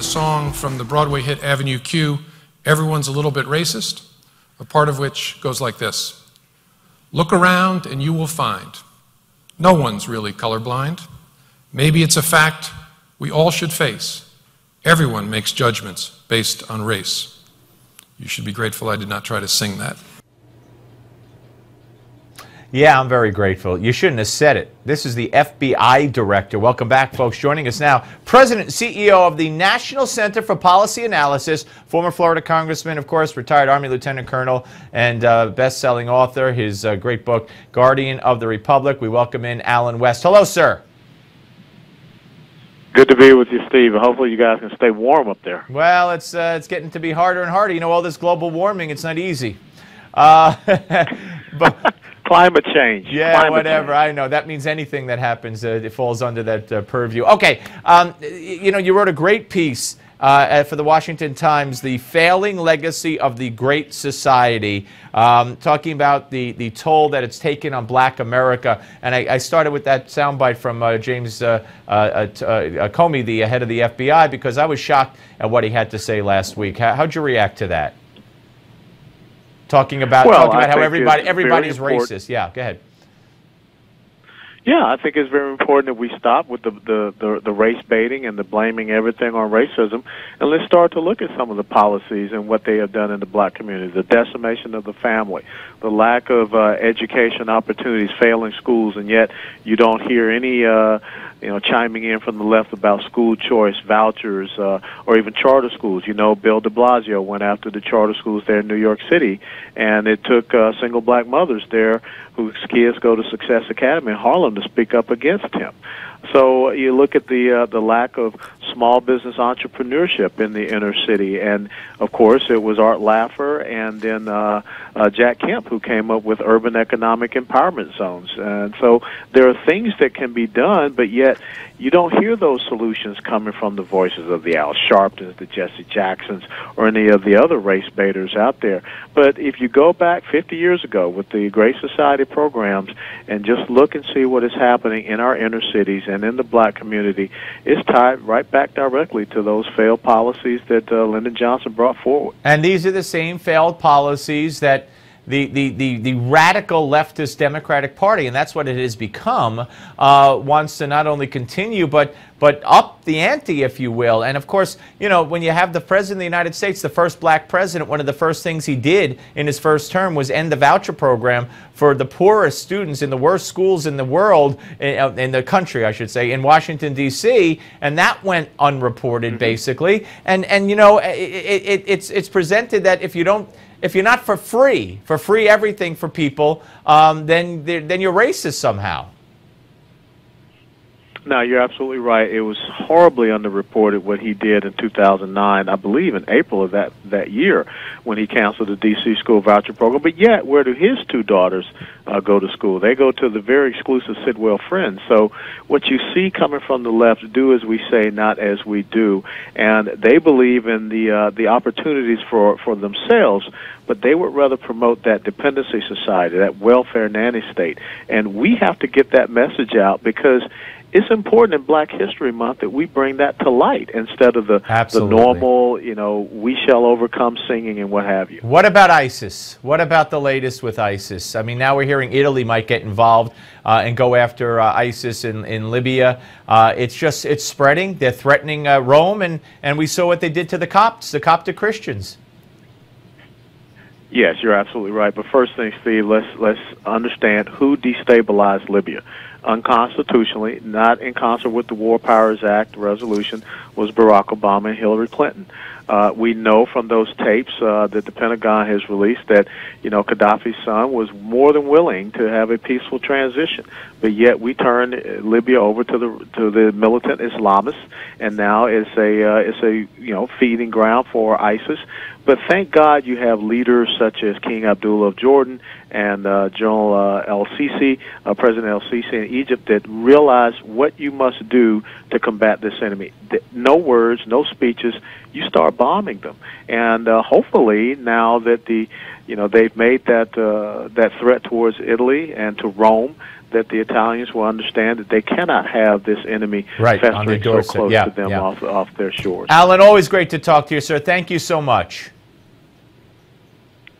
song from the Broadway hit Avenue Q, Everyone's a Little Bit Racist, a part of which goes like this. Look around and you will find no one's really colorblind. Maybe it's a fact we all should face. Everyone makes judgments based on race. You should be grateful I did not try to sing that. Yeah, I'm very grateful. You shouldn't have said it. This is the FBI director. Welcome back, folks. Joining us now, President and CEO of the National Center for Policy Analysis, former Florida congressman, of course, retired Army Lieutenant Colonel, and best-selling author. His great book, Guardian of the Republic. We welcome in Alan West. Hello, sir. Good to be with you, Steve. Hopefully you guys can stay warm up there. Well, it's getting to be harder and harder. You know, all this global warming, it's not easy. But climate change. Yeah, climate whatever. Change. I know. That means anything that happens, it falls under that purview. Okay. You know, you wrote a great piece for the Washington Times, The Failing Legacy of the Great Society, talking about the toll that it's taken on Black America. And I started with that soundbite from James Comey, the head of the FBI, because I was shocked at what he had to say last week. How'd you react to that? Talking about how everybody's racist. Yeah, go ahead. Yeah, I think it's very important that we stop with the race baiting and the blaming everything on racism, and let's start to look at some of the policies and what they have done in the Black community, the decimation of the family, the lack of education opportunities, failing schools, and yet you don't hear any chiming in from the left about school choice, vouchers, or even charter schools. You know, Bill de Blasio went after the charter schools there in New York City, and it took single Black mothers there whose kids go to Success Academy in Harlem to speak up against him. So you look at the lack of small business entrepreneurship in the inner city, and of course it was Art Laffer and then Jack Kemp who came up with urban economic empowerment zones. And so there are things that can be done, but yet you don't hear those solutions coming from the voices of the Al Sharptons, the Jesse Jacksons, or any of the other race baiters out there. But if you go back 50 years ago with the Great Society programs and just look and see what is happening in our inner cities and in the Black community, it's tied right back directly to those failed policies that Lyndon Johnson brought forward. And these are the same failed policies that the radical leftist Democratic Party, and that's what it has become, wants to not only continue but up the ante, if you will. And of course, you know, when you have the President of the United States, the first Black president, one of the first things he did in his first term was end the voucher program for the poorest students in the worst schools in the world, in the country, I should say, in Washington, D.C., and that went unreported, basically. And you know, it's presented that if you're not for free everything for people, then you're racist somehow. No, you're absolutely right. It was horribly underreported what he did in 2009, I believe in April of that year, when he canceled the D.C. school voucher program. But yet, where do his two daughters go to school? They go to the very exclusive Sidwell Friends. So what you see coming from the left, do as we say, not as we do. And they believe in the opportunities for themselves, but they would rather promote that dependency society, that welfare nanny state. And we have to get that message out, because it's important in Black History Month that we bring that to light instead of the normal, you know, we shall overcome singing and what have you. What about ISIS? What about the latest with ISIS? I mean, now we're hearing Italy might get involved and go after ISIS in Libya. It's spreading. They're threatening Rome, and we saw what they did to the Copts, the Coptic Christians. Yes, you're absolutely right. But first thing, Steve, let's understand who destabilized Libya. Unconstitutionally, not in concert with the War Powers Act resolution, was Barack Obama and Hillary Clinton. We know from those tapes that the Pentagon has released that, you know, Gaddafi's son was more than willing to have a peaceful transition, but yet we turned Libya over to the militant Islamists, and now it's a feeding ground for ISIS. But thank God you have leaders such as King Abdullah of Jordan and General el-Sisi, President el-Sisi in Egypt, that realize what you must do to combat this enemy. No words, no speeches. You start bombing them, and hopefully now that they've made that threat towards Italy and to Rome, that the Italians will understand that they cannot have this enemy Right, on their festering so doorstep. close Yeah, to them yeah. off their shores. Alan, always great to talk to you, sir. Thank you so much.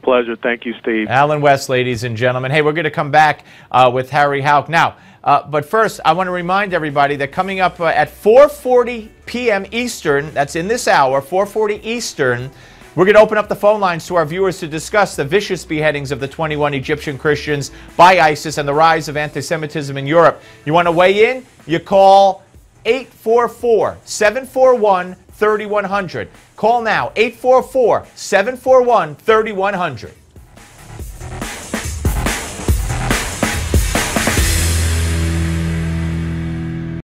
Pleasure. Thank you, Steve. Alan West, ladies and gentlemen. Hey, we're going to come back with Harry Houck. Now, but first, I want to remind everybody that coming up at 4:40 p.m. Eastern, that's in this hour, 4:40 Eastern, we're going to open up the phone lines to our viewers to discuss the vicious beheadings of the 21 Egyptian Christians by ISIS and the rise of anti-Semitism in Europe. You want to weigh in? You call 844-741-3100. Call now, 844-741-3100.